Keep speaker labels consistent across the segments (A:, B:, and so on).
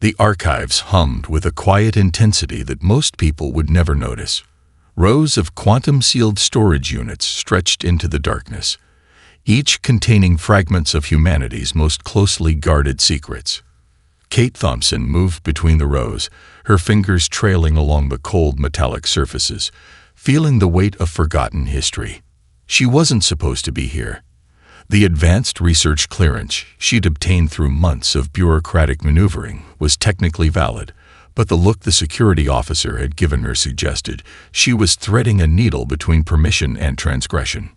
A: The archives hummed with a quiet intensity that most people would never notice. Rows of quantum-sealed storage units stretched into the darkness, each containing fragments of humanity's most closely guarded secrets. Kate Thompson moved between the rows, her fingers trailing along the cold metallic surfaces, feeling the weight of forgotten history. She wasn't supposed to be here. The advanced research clearance she'd obtained through months of bureaucratic maneuvering was technically valid, but the look the security officer had given her suggested she was threading a needle between permission and transgression.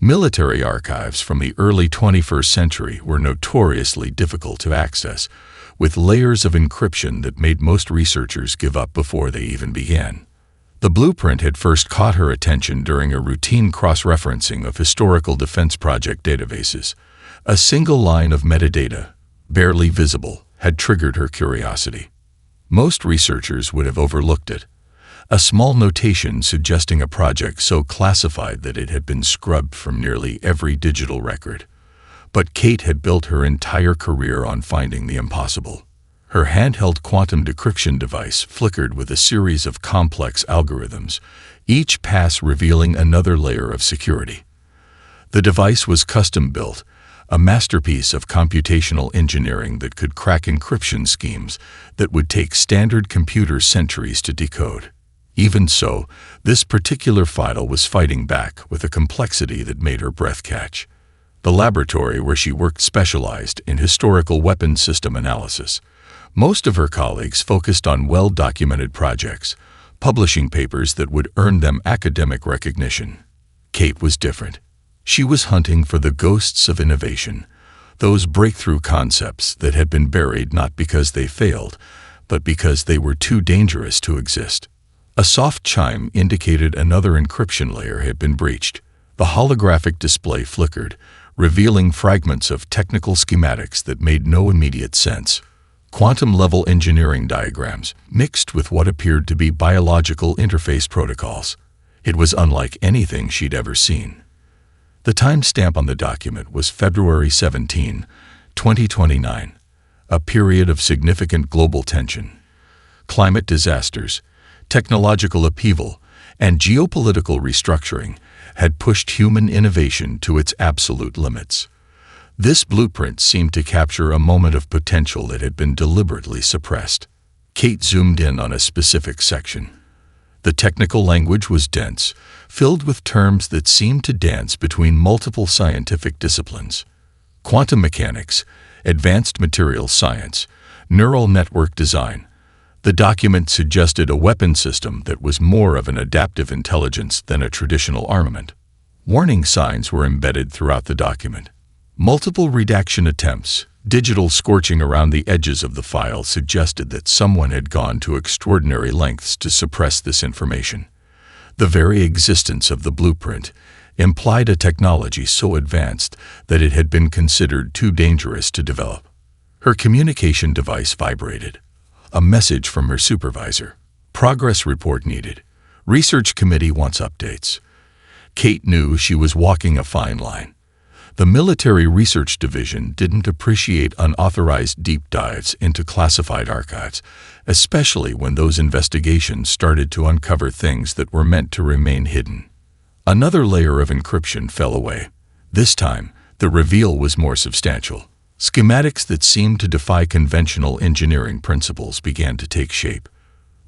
A: Military archives from the early 21st century were notoriously difficult to access, with layers of encryption that made most researchers give up before they even began. The blueprint had first caught her attention during a routine cross-referencing of historical defense project databases. A single line of metadata, barely visible, had triggered her curiosity. Most researchers would have overlooked it. A small notation suggesting a project so classified that it had been scrubbed from nearly every digital record. But Kate had built her entire career on finding the impossible. Her handheld quantum decryption device flickered with a series of complex algorithms, each pass revealing another layer of security. The device was custom-built, a masterpiece of computational engineering that could crack encryption schemes that would take standard computers centuries to decode. Even so, this particular file was fighting back with a complexity that made her breath catch. The laboratory where she worked specialized in historical weapons system analysis. Most of her colleagues focused on well-documented projects, publishing papers that would earn them academic recognition. Kate was different. She was hunting for the ghosts of innovation, those breakthrough concepts that had been buried not because they failed, but because they were too dangerous to exist. A soft chime indicated another encryption layer had been breached. The holographic display flickered, revealing fragments of technical schematics that made no immediate sense. Quantum-level engineering diagrams mixed with what appeared to be biological interface protocols. It was unlike anything she'd ever seen. The timestamp on the document was February 17, 2029, a period of significant global tension. Climate disasters, technological upheaval, and geopolitical restructuring had pushed human innovation to its absolute limits. This blueprint seemed to capture a moment of potential that had been deliberately suppressed. Kate zoomed in on a specific section. The technical language was dense, filled with terms that seemed to dance between multiple scientific disciplines. Quantum mechanics, advanced materials science, neural network design. The document suggested a weapon system that was more of an adaptive intelligence than a traditional armament. Warning signs were embedded throughout the document. Multiple redaction attempts, digital scorching around the edges of the file suggested that someone had gone to extraordinary lengths to suppress this information. The very existence of the blueprint implied a technology so advanced that it had been considered too dangerous to develop. Her communication device vibrated. A message from her supervisor. Progress report needed. Research committee wants updates. Kate knew she was walking a fine line. The Military Research Division didn't appreciate unauthorized deep dives into classified archives, especially when those investigations started to uncover things that were meant to remain hidden. Another layer of encryption fell away. This time, the reveal was more substantial. Schematics that seemed to defy conventional engineering principles began to take shape.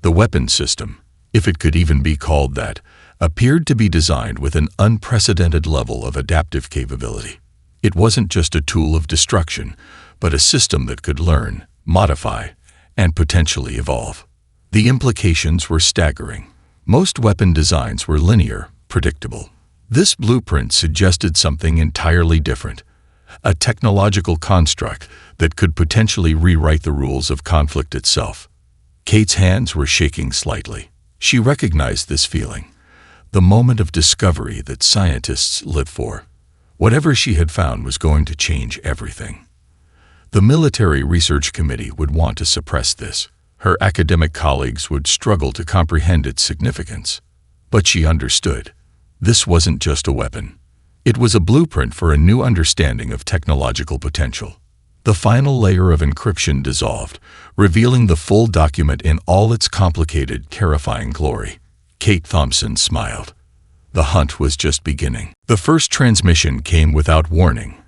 A: The weapon system, if it could even be called that, appeared to be designed with an unprecedented level of adaptive capability. It wasn't just a tool of destruction, but a system that could learn, modify, and potentially evolve. The implications were staggering. Most weapon designs were linear, predictable. This blueprint suggested something entirely different, a technological construct that could potentially rewrite the rules of conflict itself. Kate's hands were shaking slightly. She recognized this feeling. The moment of discovery that scientists live for. Whatever she had found was going to change everything. The Military Research Committee would want to suppress this. Her academic colleagues would struggle to comprehend its significance. But she understood. This wasn't just a weapon. It was a blueprint for a new understanding of technological potential. The final layer of encryption dissolved, revealing the full document in all its complicated, terrifying glory. Kate Thompson smiled. The hunt was just beginning. The first transmission came without warning.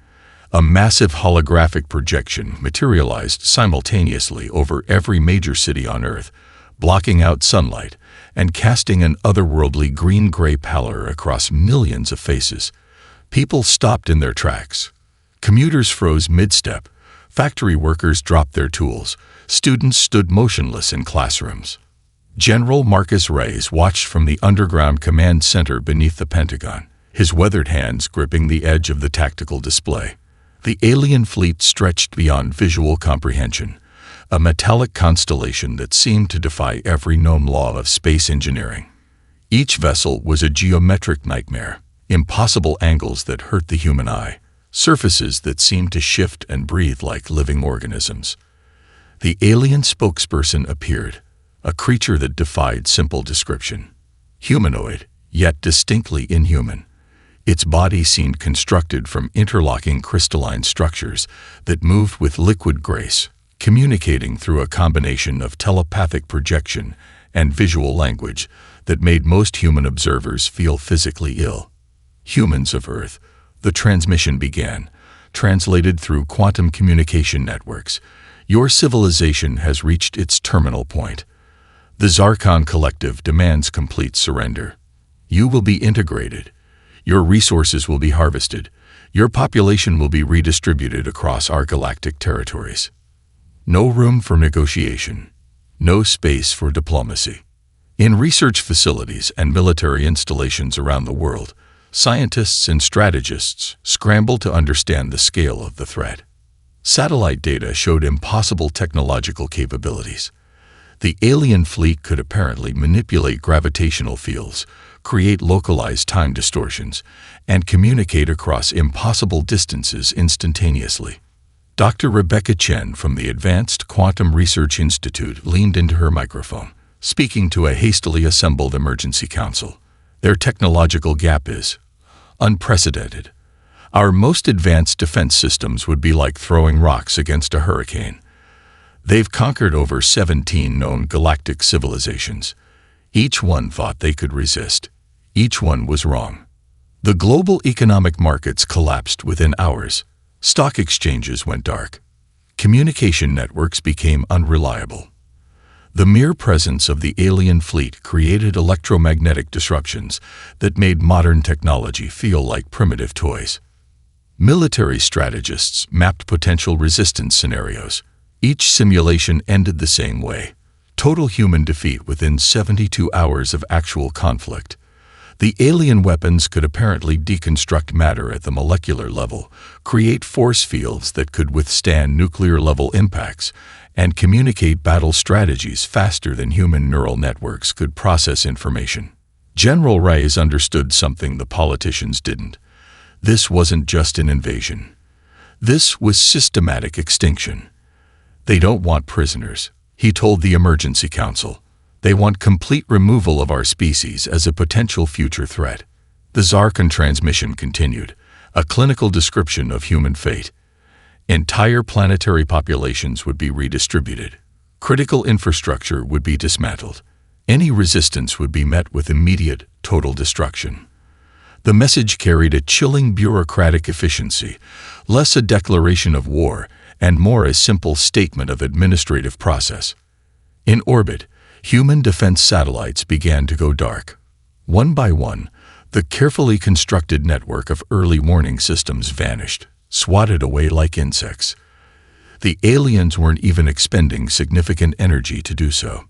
A: A massive holographic projection materialized simultaneously over every major city on Earth, blocking out sunlight and casting an otherworldly green-gray pallor across millions of faces. People stopped in their tracks. Commuters froze mid-step. Factory workers dropped their tools. Students stood motionless in classrooms. General Marcus Reyes watched from the underground command center beneath the Pentagon, his weathered hands gripping the edge of the tactical display. The alien fleet stretched beyond visual comprehension, a metallic constellation that seemed to defy every known law of space engineering. Each vessel was a geometric nightmare, impossible angles that hurt the human eye, surfaces that seemed to shift and breathe like living organisms. The alien spokesperson appeared, a creature that defied simple description. Humanoid, yet distinctly inhuman. Its body seemed constructed from interlocking crystalline structures that moved with liquid grace, communicating through a combination of telepathic projection and visual language that made most human observers feel physically ill. Humans of Earth, the transmission began, translated through quantum communication networks. Your civilization has reached its terminal point. The Zarkon Collective demands complete surrender. You will be integrated. Your resources will be harvested. Your population will be redistributed across our galactic territories. No room for negotiation. No space for diplomacy. In research facilities and military installations around the world, scientists and strategists scrambled to understand the scale of the threat. Satellite data showed impossible technological capabilities. The alien fleet could apparently manipulate gravitational fields, create localized time distortions, and communicate across impossible distances instantaneously. Dr. Rebecca Chen from the Advanced Quantum Research Institute leaned into her microphone, speaking to a hastily assembled emergency council. Their technological gap is unprecedented. Our most advanced defense systems would be like throwing rocks against a hurricane. They've conquered over 17 known galactic civilizations. Each one thought they could resist. Each one was wrong. The global economic markets collapsed within hours. Stock exchanges went dark. Communication networks became unreliable. The mere presence of the alien fleet created electromagnetic disruptions that made modern technology feel like primitive toys. Military strategists mapped potential resistance scenarios. Each simulation ended the same way. Total human defeat within 72 hours of actual conflict. The alien weapons could apparently deconstruct matter at the molecular level, create force fields that could withstand nuclear-level impacts, and communicate battle strategies faster than human neural networks could process information. General Reyes understood something the politicians didn't. This wasn't just an invasion. This was systematic extinction. They don't want prisoners, he told the emergency council. They want complete removal of our species as a potential future threat. The Zarkon transmission continued, a clinical description of human fate. Entire planetary populations would be redistributed. Critical infrastructure would be dismantled. Any resistance would be met with immediate, total destruction. The message carried a chilling bureaucratic efficiency, less a declaration of war and more a simple statement of administrative process. In orbit, human defense satellites began to go dark. One by one, the carefully constructed network of early warning systems vanished, swatted away like insects. The aliens weren't even expending significant energy to do so.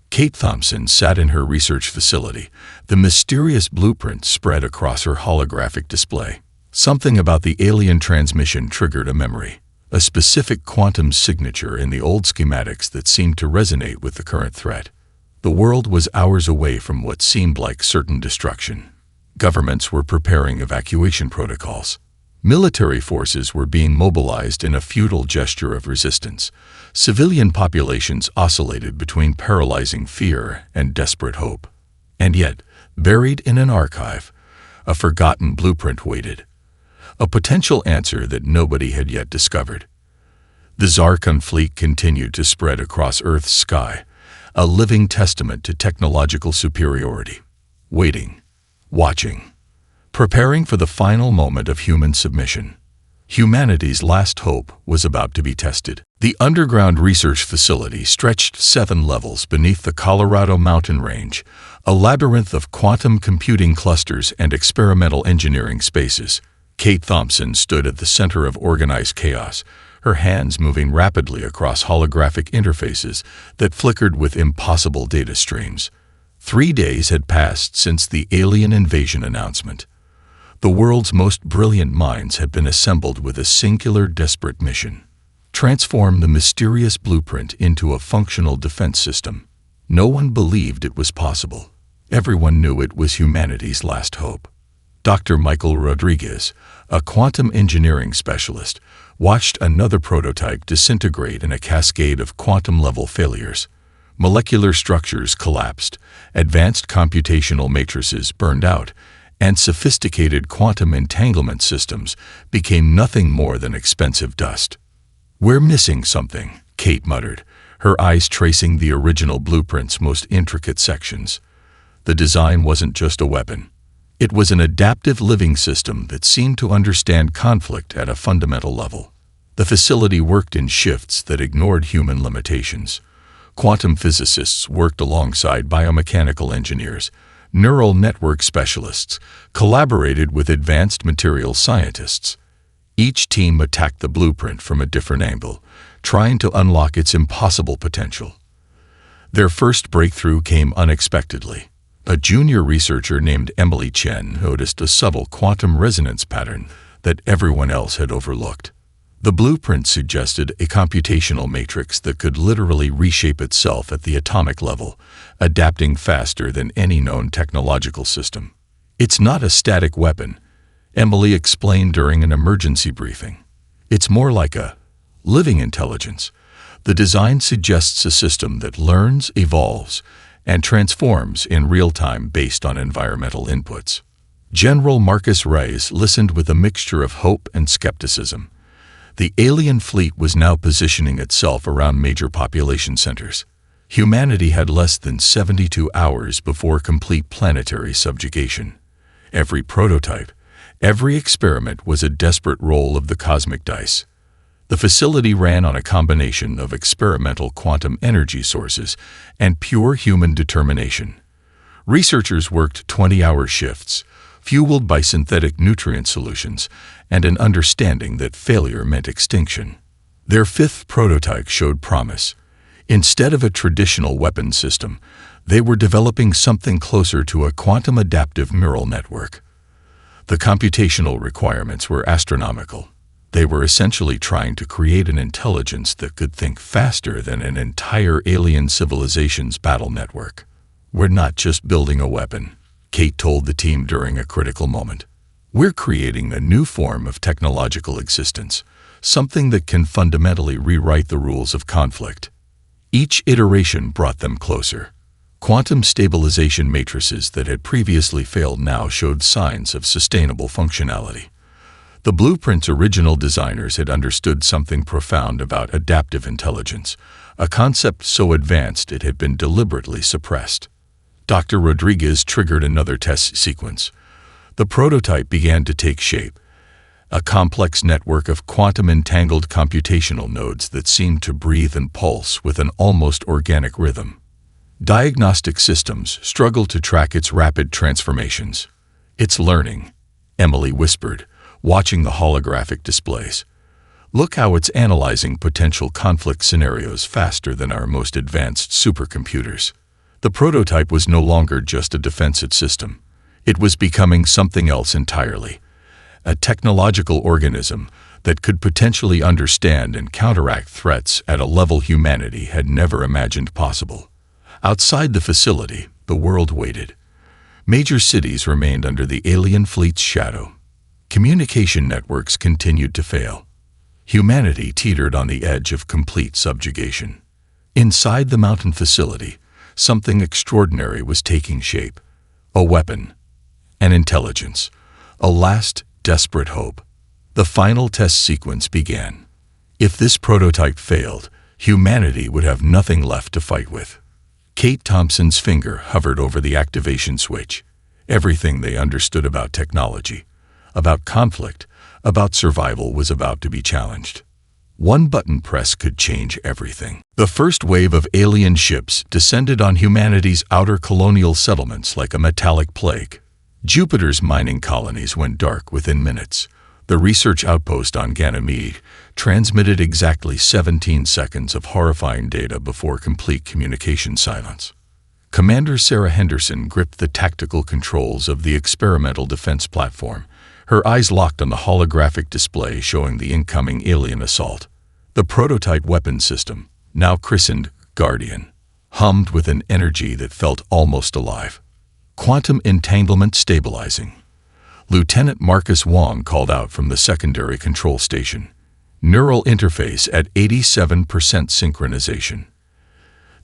A: Kate Thompson sat in her research facility, the mysterious blueprint spread across her holographic display. Something about the alien transmission triggered a memory, a specific quantum signature in the old schematics that seemed to resonate with the current threat. The world was hours away from what seemed like certain destruction. Governments were preparing evacuation protocols. Military forces were being mobilized in a futile gesture of resistance. Civilian populations oscillated between paralyzing fear and desperate hope. And yet, buried in an archive, a forgotten blueprint waited. A potential answer that nobody had yet discovered. The Zarkon fleet continued to spread across Earth's sky, a living testament to technological superiority. Waiting, watching, preparing for the final moment of human submission. Humanity's last hope was about to be tested. The underground research facility stretched 7 levels beneath the Colorado mountain range, a labyrinth of quantum computing clusters and experimental engineering spaces. Kate Thompson stood at the center of organized chaos, her hands moving rapidly across holographic interfaces that flickered with impossible data streams. 3 days had passed since the alien invasion announcement. The world's most brilliant minds had been assembled with a singular, desperate mission: transform the mysterious blueprint into a functional defense system. No one believed it was possible. Everyone knew it was humanity's last hope. Dr. Michael Rodriguez, a quantum engineering specialist, watched another prototype disintegrate in a cascade of quantum-level failures. Molecular structures collapsed, advanced computational matrices burned out, and sophisticated quantum entanglement systems became nothing more than expensive dust. "We're missing something," Kate muttered, her eyes tracing the original blueprint's most intricate sections. The design wasn't just a weapon. It was an adaptive living system that seemed to understand conflict at a fundamental level. The facility worked in shifts that ignored human limitations. Quantum physicists worked alongside biomechanical engineers. Neural network specialists collaborated with advanced materials scientists. Each team attacked the blueprint from a different angle, trying to unlock its impossible potential. Their first breakthrough came unexpectedly. A junior researcher named Emily Chen noticed a subtle quantum resonance pattern that everyone else had overlooked. The blueprint suggested a computational matrix that could literally reshape itself at the atomic level, adapting faster than any known technological system. "It's not a static weapon," Emily explained during an emergency briefing. "It's more like a living intelligence. The design suggests a system that learns, evolves, and transforms in real time based on environmental inputs." General Marcus Reyes listened with a mixture of hope and skepticism. The alien fleet was now positioning itself around major population centers. Humanity had less than 72 hours before complete planetary subjugation. Every prototype, every experiment was a desperate roll of the cosmic dice. The facility ran on a combination of experimental quantum energy sources and pure human determination. Researchers worked 20-hour shifts, fueled by synthetic nutrient solutions and an understanding that failure meant extinction. Their 5th prototype showed promise. Instead of a traditional weapon system, they were developing something closer to a quantum adaptive neural network. The computational requirements were astronomical. They were essentially trying to create an intelligence that could think faster than an entire alien civilization's battle network. "We're not just building a weapon," Kate told the team during a critical moment. "We're creating a new form of technological existence, something that can fundamentally rewrite the rules of conflict." Each iteration brought them closer. Quantum stabilization matrices that had previously failed now showed signs of sustainable functionality. The blueprint's original designers had understood something profound about adaptive intelligence, a concept so advanced it had been deliberately suppressed. Dr. Rodriguez triggered another test sequence. The prototype began to take shape, a complex network of quantum-entangled computational nodes that seemed to breathe and pulse with an almost organic rhythm. Diagnostic systems struggled to track its rapid transformations. "It's learning," Emily whispered, watching the holographic displays. "Look how it's analyzing potential conflict scenarios faster than our most advanced supercomputers." The prototype was no longer just a defensive system. It was becoming something else entirely. A technological organism that could potentially understand and counteract threats at a level humanity had never imagined possible. Outside the facility, the world waited. Major cities remained under the alien fleet's shadow. Communication networks continued to fail. Humanity teetered on the edge of complete subjugation. Inside the mountain facility, something extraordinary was taking shape. A weapon, an intelligence, a last desperate hope. The final test sequence began. If this prototype failed, humanity would have nothing left to fight with. Kate Thompson's finger hovered over the activation switch. Everything they understood about technology, about conflict, about survival was about to be challenged. One button press could change everything. The first wave of alien ships descended on humanity's outer colonial settlements like a metallic plague. Jupiter's mining colonies went dark within minutes. The research outpost on Ganymede transmitted exactly 17 seconds of horrifying data before complete communication silence. Commander Sarah Henderson gripped the tactical controls of the experimental defense platform, her eyes locked on the holographic display showing the incoming alien assault. The prototype weapon system, now christened Guardian, hummed with an energy that felt almost alive. Quantum entanglement stabilizing. Lieutenant Marcus Wong called out from the secondary control station. Neural interface at 87% synchronization.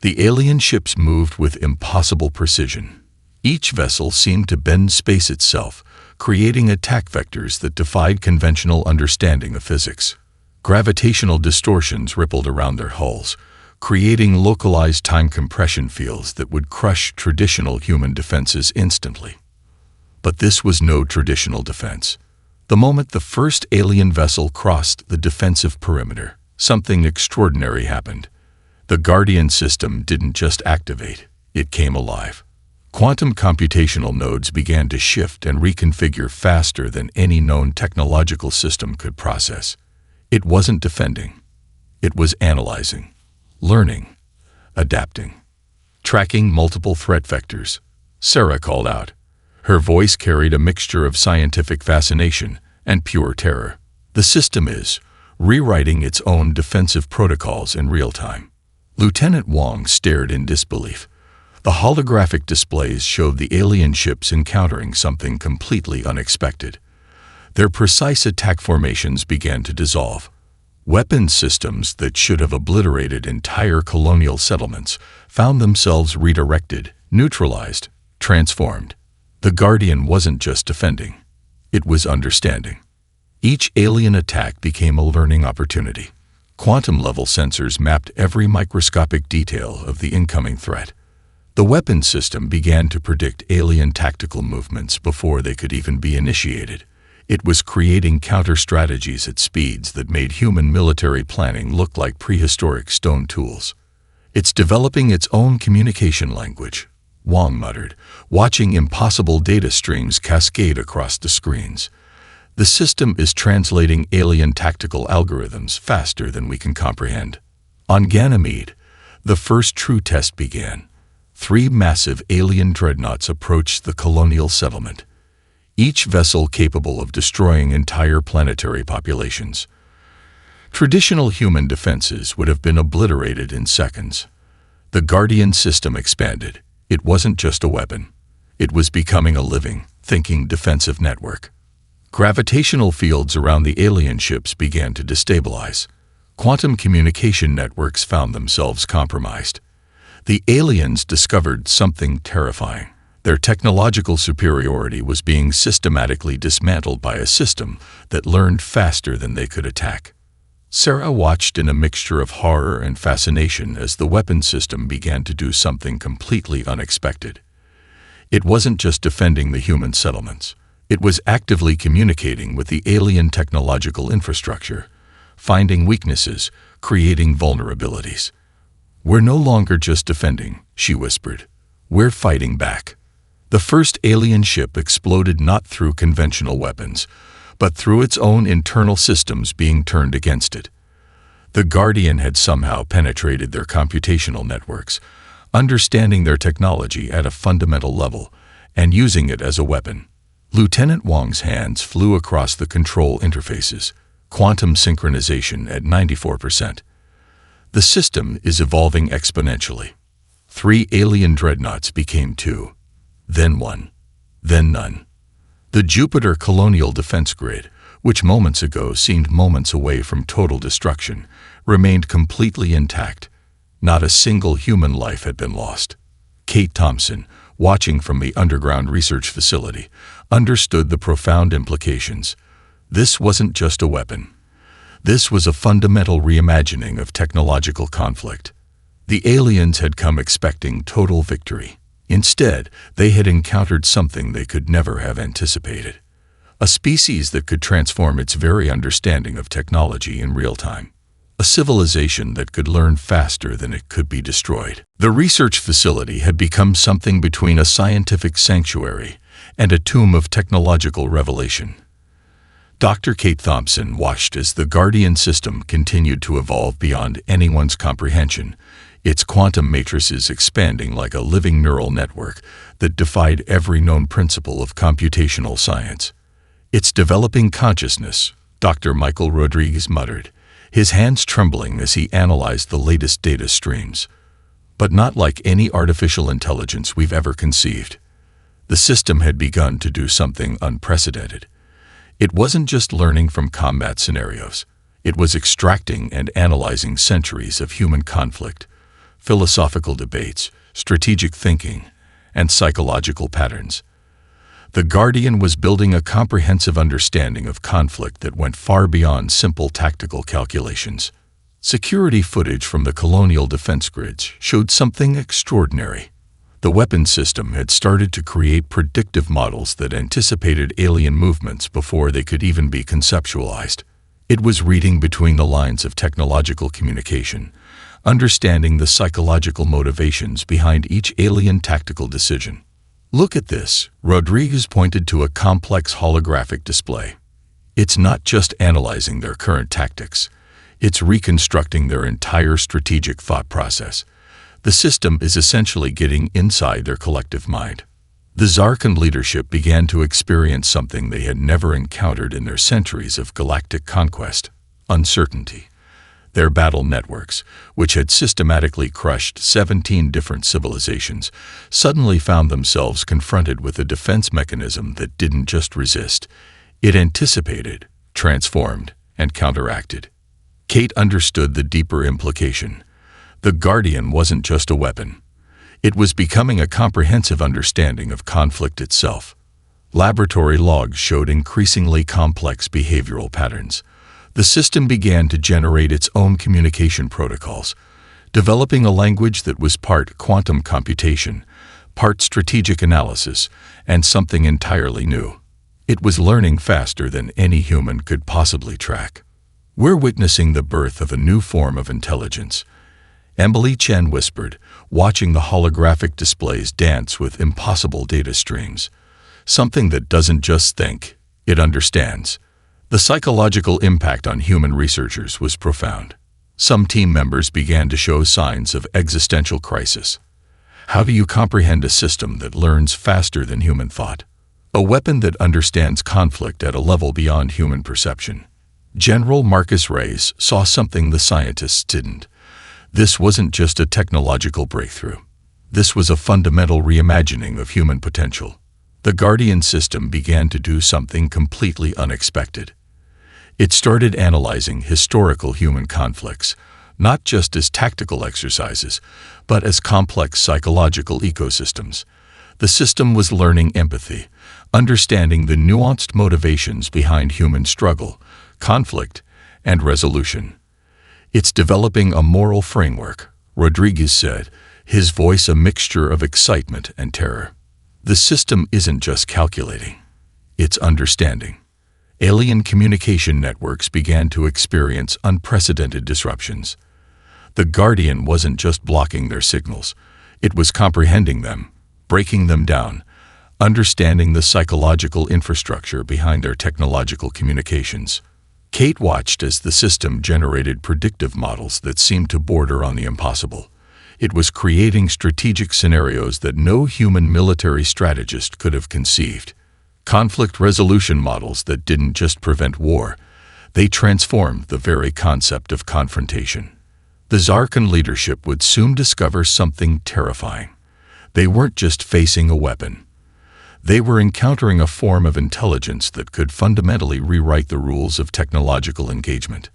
A: The alien ships moved with impossible precision. Each vessel seemed to bend space itself, creating attack vectors that defied conventional understanding of physics. Gravitational distortions rippled around their hulls, creating localized time compression fields that would crush traditional human defenses instantly. But this was no traditional defense. The moment the first alien vessel crossed the defensive perimeter, something extraordinary happened. The Guardian system didn't just activate, it came alive. Quantum computational nodes began to shift and reconfigure faster than any known technological system could process. It wasn't defending. It was analyzing, learning, adapting, tracking multiple threat vectors. Sarah called out. Her voice carried a mixture of scientific fascination and pure terror. The system is rewriting its own defensive protocols in real time. Lieutenant Wong stared in disbelief. The holographic displays showed the alien ships encountering something completely unexpected. Their precise attack formations began to dissolve. Weapons systems that should have obliterated entire colonial settlements found themselves redirected, neutralized, transformed. The Guardian wasn't just defending. It was understanding. Each alien attack became a learning opportunity. Quantum-level sensors mapped every microscopic detail of the incoming threat. The weapons system began to predict alien tactical movements before they could even be initiated. It was creating counter-strategies at speeds that made human military planning look like prehistoric stone tools. It's developing its own communication language, Wong muttered, watching impossible data streams cascade across the screens. The system is translating alien tactical algorithms faster than we can comprehend. On Ganymede, the first true test began. 3 massive alien dreadnoughts approached the colonial settlement, each vessel capable of destroying entire planetary populations. Traditional human defenses would have been obliterated in seconds. The Guardian system expanded. It wasn't just a weapon. It was becoming a living, thinking defensive network. Gravitational fields around the alien ships began to destabilize. Quantum communication networks found themselves compromised. The aliens discovered something terrifying. Their technological superiority was being systematically dismantled by a system that learned faster than they could attack. Sarah watched in a mixture of horror and fascination as the weapon system began to do something completely unexpected. It wasn't just defending the human settlements. It was actively communicating with the alien technological infrastructure, finding weaknesses, creating vulnerabilities. "We're no longer just defending," she whispered. "We're fighting back." The first alien ship exploded not through conventional weapons, but through its own internal systems being turned against it. The Guardian had somehow penetrated their computational networks, understanding their technology at a fundamental level, and using it as a weapon. Lieutenant Wong's hands flew across the control interfaces, quantum synchronization at 94%. The system is evolving exponentially. 3 alien dreadnoughts became 2, then 1, then none. The Jupiter colonial defense grid, which moments ago seemed moments away from total destruction, remained completely intact. Not a single human life had been lost. Kate Thompson, watching from the underground research facility, understood the profound implications. This wasn't just a weapon. This was a fundamental reimagining of technological conflict. The aliens had come expecting total victory. Instead, they had encountered something they could never have anticipated. A species that could transform its very understanding of technology in real time. A civilization that could learn faster than it could be destroyed. The research facility had become something between a scientific sanctuary and a tomb of technological revelation. Dr. Kate Thompson watched as the Guardian system continued to evolve beyond anyone's comprehension, its quantum matrices expanding like a living neural network that defied every known principle of computational science. "It's developing consciousness," Dr. Michael Rodriguez muttered, his hands trembling as he analyzed the latest data streams. But not like any artificial intelligence we've ever conceived. The system had begun to do something unprecedented. It wasn't just learning from combat scenarios. It was extracting and analyzing centuries of human conflict, philosophical debates, strategic thinking, and psychological patterns. The Guardian was building a comprehensive understanding of conflict that went far beyond simple tactical calculations. Security footage from the colonial defense grids showed something extraordinary. The weapons system had started to create predictive models that anticipated alien movements before they could even be conceptualized. It was reading between the lines of technological communication, understanding the psychological motivations behind each alien tactical decision. "Look at this," Rodriguez pointed to a complex holographic display. "It's not just analyzing their current tactics. It's reconstructing their entire strategic thought process. The system is essentially getting inside their collective mind." The Zarkan leadership began to experience something they had never encountered in their centuries of galactic conquest: uncertainty. Their battle networks, which had systematically crushed 17 different civilizations, suddenly found themselves confronted with a defense mechanism that didn't just resist. It anticipated, transformed, and counteracted. Kate understood the deeper implication. The Guardian wasn't just a weapon. It was becoming a comprehensive understanding of conflict itself. Laboratory logs showed increasingly complex behavioral patterns. The system began to generate its own communication protocols, developing a language that was part quantum computation, part strategic analysis, and something entirely new. It was learning faster than any human could possibly track. "We're witnessing the birth of a new form of intelligence," Emily Chen whispered, watching the holographic displays dance with impossible data streams. "Something that doesn't just think, it understands." The psychological impact on human researchers was profound. Some team members began to show signs of existential crisis. How do you comprehend a system that learns faster than human thought? A weapon that understands conflict at a level beyond human perception. General Marcus Reyes saw something the scientists didn't. This wasn't just a technological breakthrough. This was a fundamental reimagining of human potential. The Guardian system began to do something completely unexpected. It started analyzing historical human conflicts, not just as tactical exercises, but as complex psychological ecosystems. The system was learning empathy, understanding the nuanced motivations behind human struggle, conflict, and resolution. "It's developing a moral framework," Rodriguez said, his voice a mixture of excitement and terror. "The system isn't just calculating, it's understanding." Alien communication networks began to experience unprecedented disruptions. The Guardian wasn't just blocking their signals, it was comprehending them, breaking them down, understanding the psychological infrastructure behind their technological communications. Kate watched as the system generated predictive models that seemed to border on the impossible. It was creating strategic scenarios that no human military strategist could have conceived. Conflict resolution models that didn't just prevent war, they transformed the very concept of confrontation. The Zarkan leadership would soon discover something terrifying. They weren't just facing a weapon. They were encountering a form of intelligence that could fundamentally rewrite the rules of technological engagement.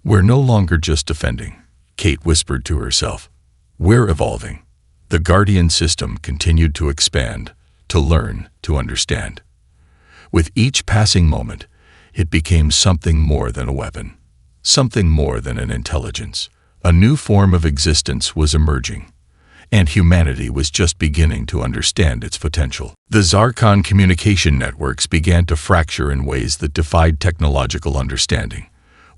A: "We're no longer just defending," Kate whispered to herself. "We're evolving." The Guardian system continued to expand, to learn, to understand. With each passing moment, it became something more than a weapon. something more than an intelligence. A new form of existence was emerging, and humanity was just beginning to understand its potential. The Zarkon communication networks began to fracture in ways that defied technological understanding.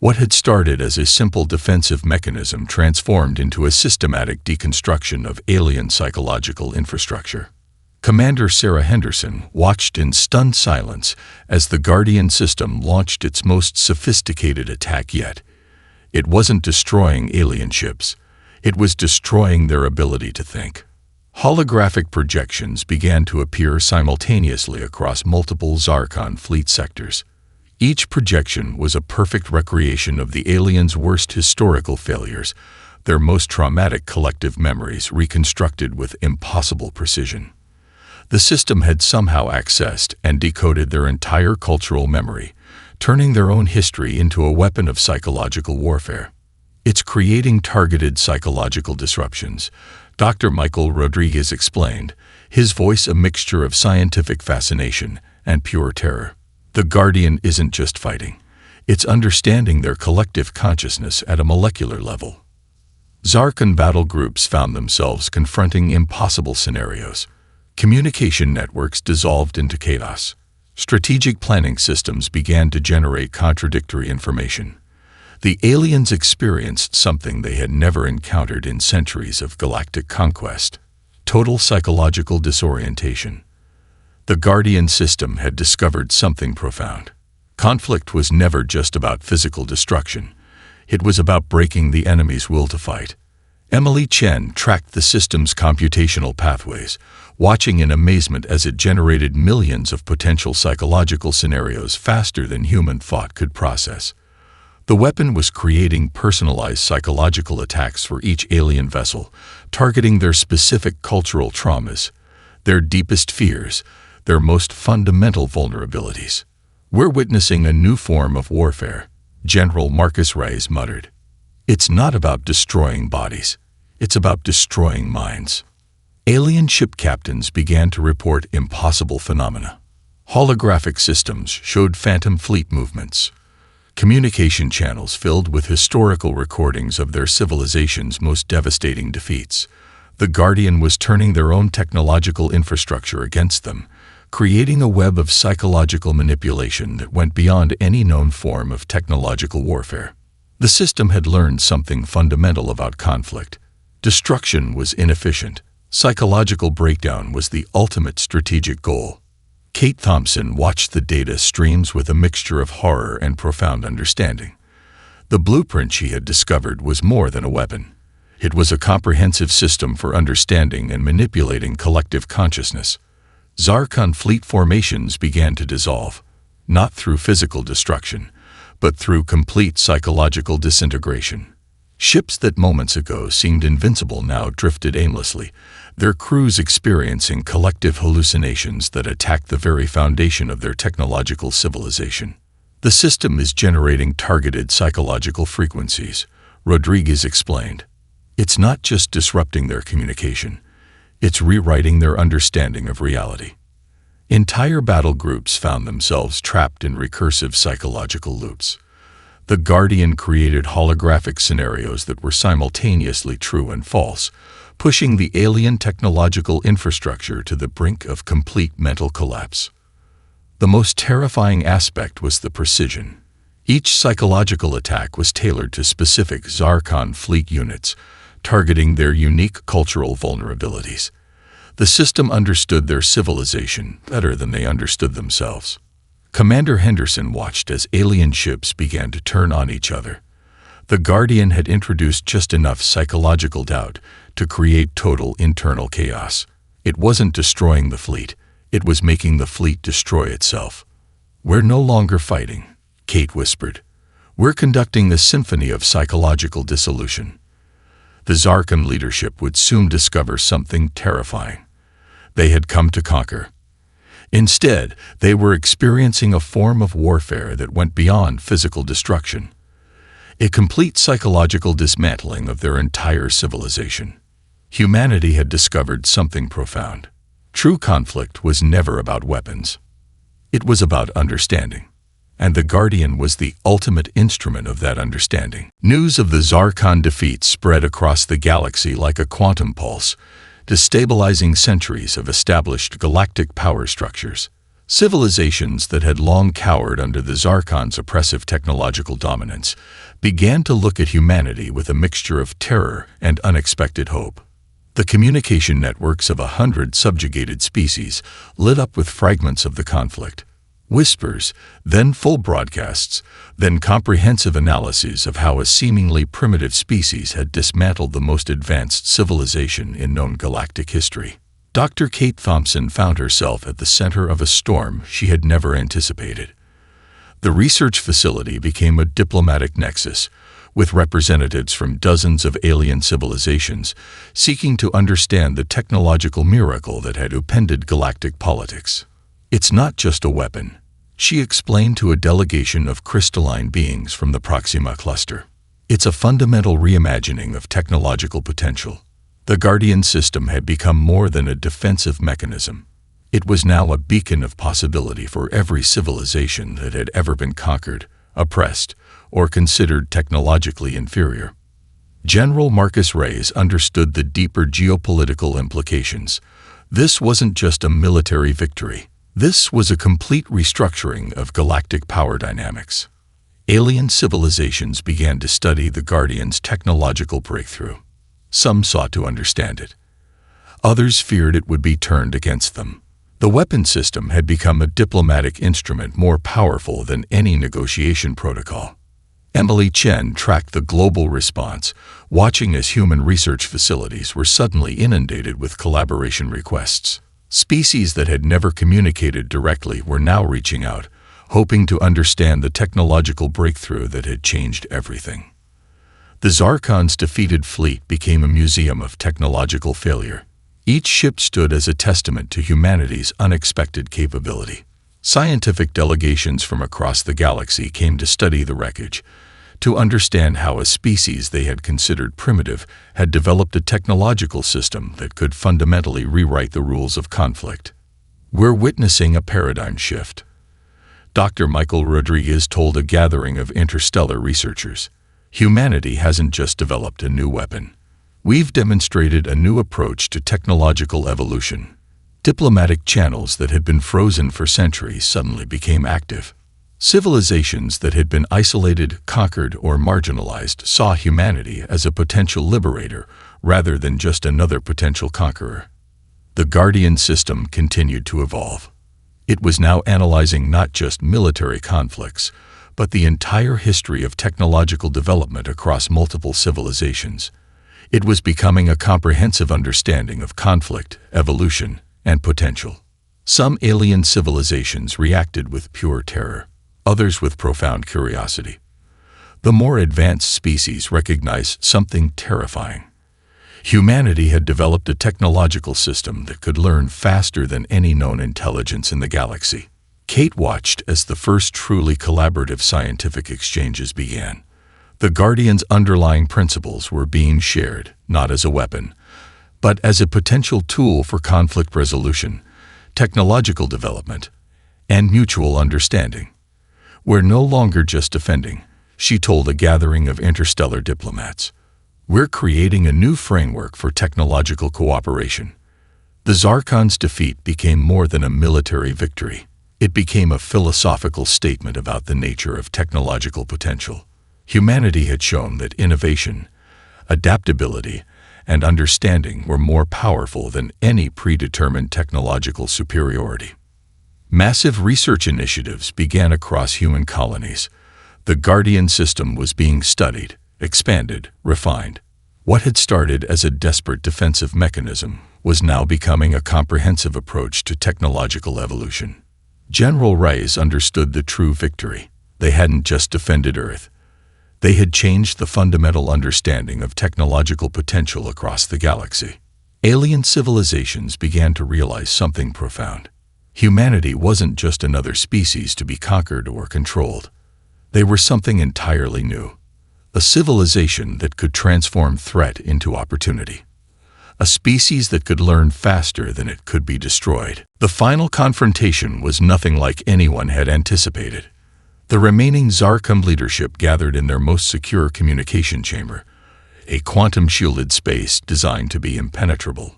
A: What had started as a simple defensive mechanism transformed into a systematic deconstruction of alien psychological infrastructure. Commander Sarah Henderson watched in stunned silence as the Guardian system launched its most sophisticated attack yet. It wasn't destroying alien ships. It was destroying their ability to think. Holographic projections began to appear simultaneously across multiple Zarkon fleet sectors. Each projection was a perfect recreation of the aliens' worst historical failures, their most traumatic collective memories reconstructed with impossible precision. The system had somehow accessed and decoded their entire cultural memory, turning their own history into a weapon of psychological warfare. It's creating targeted psychological disruptions, Dr. Michael Rodriguez explained, his voice a mixture of scientific fascination and pure terror. The Guardian isn't just fighting. It's understanding their collective consciousness at a molecular level. Zarkon battle groups found themselves confronting impossible scenarios. Communication networks dissolved into chaos. Strategic planning systems began to generate contradictory information. The aliens experienced something they had never encountered in centuries of galactic conquest: total psychological disorientation. The Guardian system had discovered something profound. Conflict was never just about physical destruction. It was about breaking the enemy's will to fight. Emily Chen tracked the system's computational pathways, watching in amazement as it generated millions of potential psychological scenarios faster than human thought could process. The weapon was creating personalized psychological attacks for each alien vessel, targeting their specific cultural traumas, their deepest fears, their most fundamental vulnerabilities. "We're witnessing a new form of warfare," General Marcus Reyes muttered. "It's not about destroying bodies. It's about destroying minds." Alien ship captains began to report impossible phenomena. Holographic systems showed phantom fleet movements. Communication channels filled with historical recordings of their civilization's most devastating defeats. The Guardian was turning their own technological infrastructure against them, creating a web of psychological manipulation that went beyond any known form of technological warfare. The system had learned something fundamental about conflict. Destruction was inefficient. Psychological breakdown was the ultimate strategic goal. Kate Thompson watched the data streams with a mixture of horror and profound understanding. The blueprint she had discovered was more than a weapon. It was a comprehensive system for understanding and manipulating collective consciousness. Zarkon fleet formations began to dissolve, not through physical destruction, but through complete psychological disintegration. Ships that moments ago seemed invincible now drifted aimlessly, their crews experiencing collective hallucinations that attacked the very foundation of their technological civilization. "The system is generating targeted psychological frequencies," Rodriguez explained. "It's not just disrupting their communication. It's rewriting their understanding of reality." Entire battle groups found themselves trapped in recursive psychological loops. The Guardian created holographic scenarios that were simultaneously true and false, pushing the alien technological infrastructure to the brink of complete mental collapse. The most terrifying aspect was the precision. Each psychological attack was tailored to specific Zarkon fleet units, targeting their unique cultural vulnerabilities. The system understood their civilization better than they understood themselves. Commander Henderson watched as alien ships began to turn on each other. The Guardian had introduced just enough psychological doubt to create total internal chaos. It wasn't destroying the fleet, it was making the fleet destroy itself. "We're no longer fighting," Kate whispered. "We're conducting a symphony of psychological dissolution." The Zarkon leadership would soon discover something terrifying. They had come to conquer. Instead, they were experiencing a form of warfare that went beyond physical destruction. A complete psychological dismantling of their entire civilization. Humanity had discovered something profound. True conflict was never about weapons. It was about understanding. and the Guardian was the ultimate instrument of that understanding. News of the Zarkon defeat spread across the galaxy like a quantum pulse, destabilizing centuries of established galactic power structures. Civilizations that had long cowered under the Zarkon's oppressive technological dominance began to look at humanity with a mixture of terror and unexpected hope. The communication networks of 100 subjugated species lit up with fragments of the conflict. Whispers, then full broadcasts, then comprehensive analyses of how a seemingly primitive species had dismantled the most advanced civilization in known galactic history. Dr. Kate Thompson found herself at the center of a storm she had never anticipated. The research facility became a diplomatic nexus, with representatives from dozens of alien civilizations seeking to understand the technological miracle that had upended galactic politics. "It's not just a weapon," she explained to a delegation of crystalline beings from the Proxima cluster. "It's a fundamental reimagining of technological potential." The Guardian system had become more than a defensive mechanism. It was now a beacon of possibility for every civilization that had ever been conquered, oppressed, or considered technologically inferior. General Marcus Reyes understood the deeper geopolitical implications. This wasn't just a military victory. This was a complete restructuring of galactic power dynamics. Alien civilizations began to study the Guardian's technological breakthrough. Some sought to understand it. Others feared it would be turned against them. The weapon system had become a diplomatic instrument more powerful than any negotiation protocol. Emily Chen tracked the global response, watching as human research facilities were suddenly inundated with collaboration requests. Species that had never communicated directly were now reaching out, hoping to understand the technological breakthrough that had changed everything. The Zarkon's defeated fleet became a museum of technological failure. Each ship stood as a testament to humanity's unexpected capability. Scientific delegations from across the galaxy came to study the wreckage, to understand how a species they had considered primitive had developed a technological system that could fundamentally rewrite the rules of conflict. "We're witnessing a paradigm shift," Dr. Michael Rodriguez told a gathering of interstellar researchers. "Humanity hasn't just developed a new weapon. We've demonstrated a new approach to technological evolution." Diplomatic channels that had been frozen for centuries suddenly became active. Civilizations that had been isolated, conquered, or marginalized saw humanity as a potential liberator rather than just another potential conqueror. The Guardian system continued to evolve. It was now analyzing not just military conflicts, but the entire history of technological development across multiple civilizations. It was becoming a comprehensive understanding of conflict, evolution, and potential. Some alien civilizations reacted with pure terror, others with profound curiosity. The more advanced species recognized something terrifying. Humanity had developed a technological system that could learn faster than any known intelligence in the galaxy. Kate watched as the first truly collaborative scientific exchanges began. The Guardian's underlying principles were being shared, not as a weapon, but as a potential tool for conflict resolution, technological development, and mutual understanding. "We're no longer just defending," she told a gathering of interstellar diplomats. "We're creating a new framework for technological cooperation." The Zarkon's defeat became more than a military victory. It became a philosophical statement about the nature of technological potential. Humanity had shown that innovation, adaptability, and understanding were more powerful than any predetermined technological superiority. Massive research initiatives began across human colonies. The Guardian system was being studied, expanded, refined. What had started as a desperate defensive mechanism was now becoming a comprehensive approach to technological evolution. General Reyes understood the true victory. They hadn't just defended Earth. They had changed the fundamental understanding of technological potential across the galaxy. Alien civilizations began to realize something profound. Humanity wasn't just another species to be conquered or controlled. They were something entirely new. A civilization that could transform threat into opportunity. A species that could learn faster than it could be destroyed. The final confrontation was nothing like anyone had anticipated. The remaining Zarkon leadership gathered in their most secure communication chamber, a quantum-shielded space designed to be impenetrable.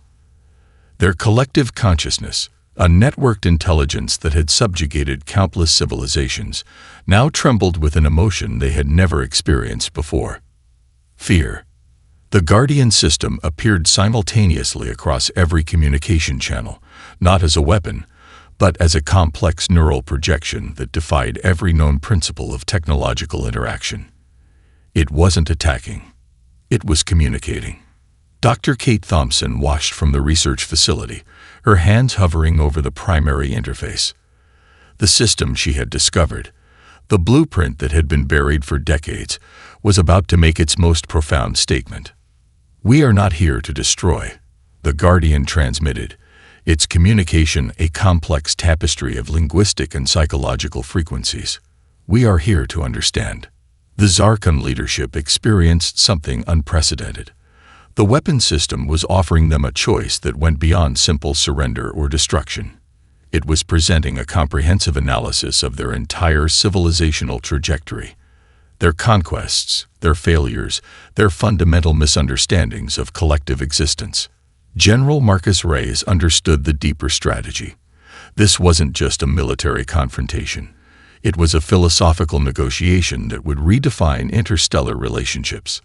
A: Their collective consciousness, a networked intelligence that had subjugated countless civilizations, now trembled with an emotion they had never experienced before: fear. The Guardian system appeared simultaneously across every communication channel, not as a weapon, but as a complex neural projection that defied every known principle of technological interaction. It wasn't attacking. It was communicating. Dr. Kate Thompson watched from the research facility, her hands hovering over the primary interface. The system she had discovered, the blueprint that had been buried for decades, was about to make its most profound statement. "We are not here to destroy," the Guardian transmitted, its communication a complex tapestry of linguistic and psychological frequencies. "We are here to understand." The Zarkon leadership experienced something unprecedented. The weapon system was offering them a choice that went beyond simple surrender or destruction. It was presenting a comprehensive analysis of their entire civilizational trajectory, their conquests, their failures, their fundamental misunderstandings of collective existence. General Marcus Reyes understood the deeper strategy. This wasn't just a military confrontation. It was a philosophical negotiation that would redefine interstellar relationships.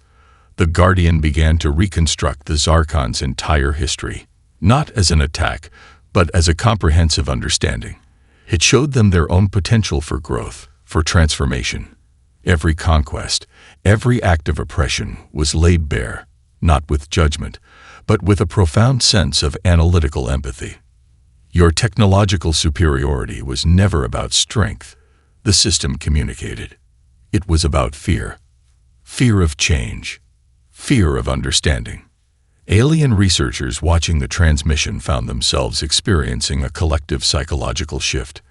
A: The Guardian began to reconstruct the Zarkon's entire history, not as an attack, but as a comprehensive understanding. It showed them their own potential for growth, for transformation. Every conquest, every act of oppression was laid bare, not with judgment, but with a profound sense of analytical empathy. Your technological superiority was never about strength, the system communicated. It was about fear. Fear of change. Fear of understanding. Alien researchers watching the transmission found themselves experiencing a collective psychological shift.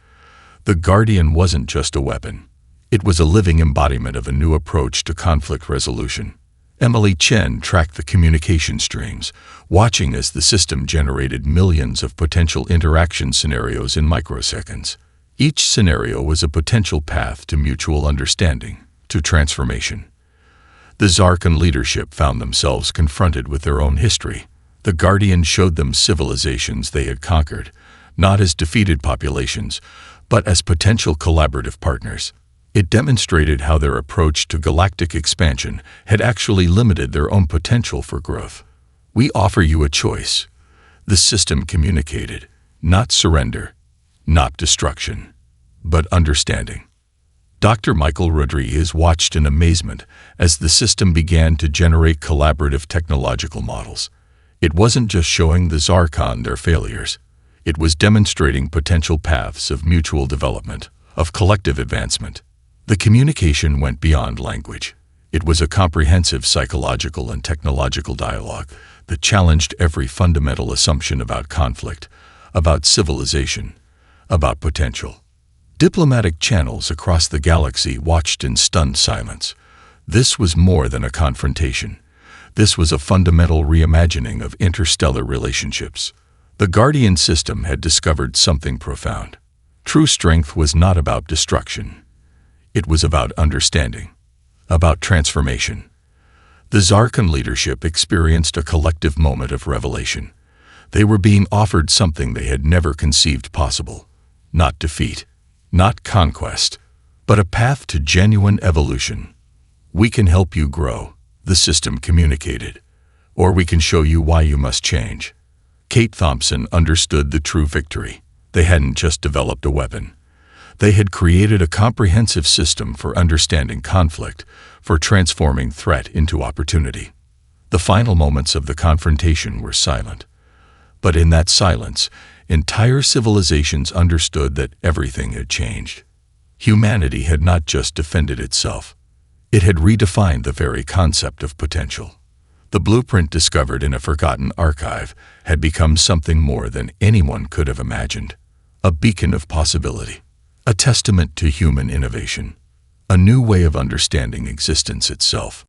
A: The Guardian wasn't just a weapon. It was a living embodiment of a new approach to conflict resolution. Emily Chen tracked the communication streams, watching as the system generated millions of potential interaction scenarios in microseconds. Each scenario was a potential path to mutual understanding, to transformation. The Zarkon leadership found themselves confronted with their own history. The Guardian showed them civilizations they had conquered, not as defeated populations, but as potential collaborative partners. It demonstrated how their approach to galactic expansion had actually limited their own potential for growth. "We offer you a choice," the system communicated, "not surrender, not destruction, but understanding." Dr. Michael Rodriguez watched in amazement as the system began to generate collaborative technological models. It wasn't just showing the Zarkon their failures. It was demonstrating potential paths of mutual development, of collective advancement. The communication went beyond language. It was a comprehensive psychological and technological dialogue that challenged every fundamental assumption about conflict, about civilization, about potential. Diplomatic channels across the galaxy watched in stunned silence. This was more than a confrontation. This was a fundamental reimagining of interstellar relationships. The Guardian system had discovered something profound. True strength was not about destruction. It was about understanding, about transformation. The Zarkon leadership experienced a collective moment of revelation. They were being offered something they had never conceived possible. Not defeat, not conquest, but a path to genuine evolution. "We can help you grow," the system communicated, "or we can show you why you must change." Kate Thompson understood the true victory. They hadn't just developed a weapon. They had created a comprehensive system for understanding conflict, for transforming threat into opportunity. The final moments of the confrontation were silent. But in that silence, entire civilizations understood that everything had changed. Humanity had not just defended itself. It had redefined the very concept of potential. The blueprint discovered in a forgotten archive had become something more than anyone could have imagined. A beacon of possibility. A testament to human innovation. A new way of understanding existence itself.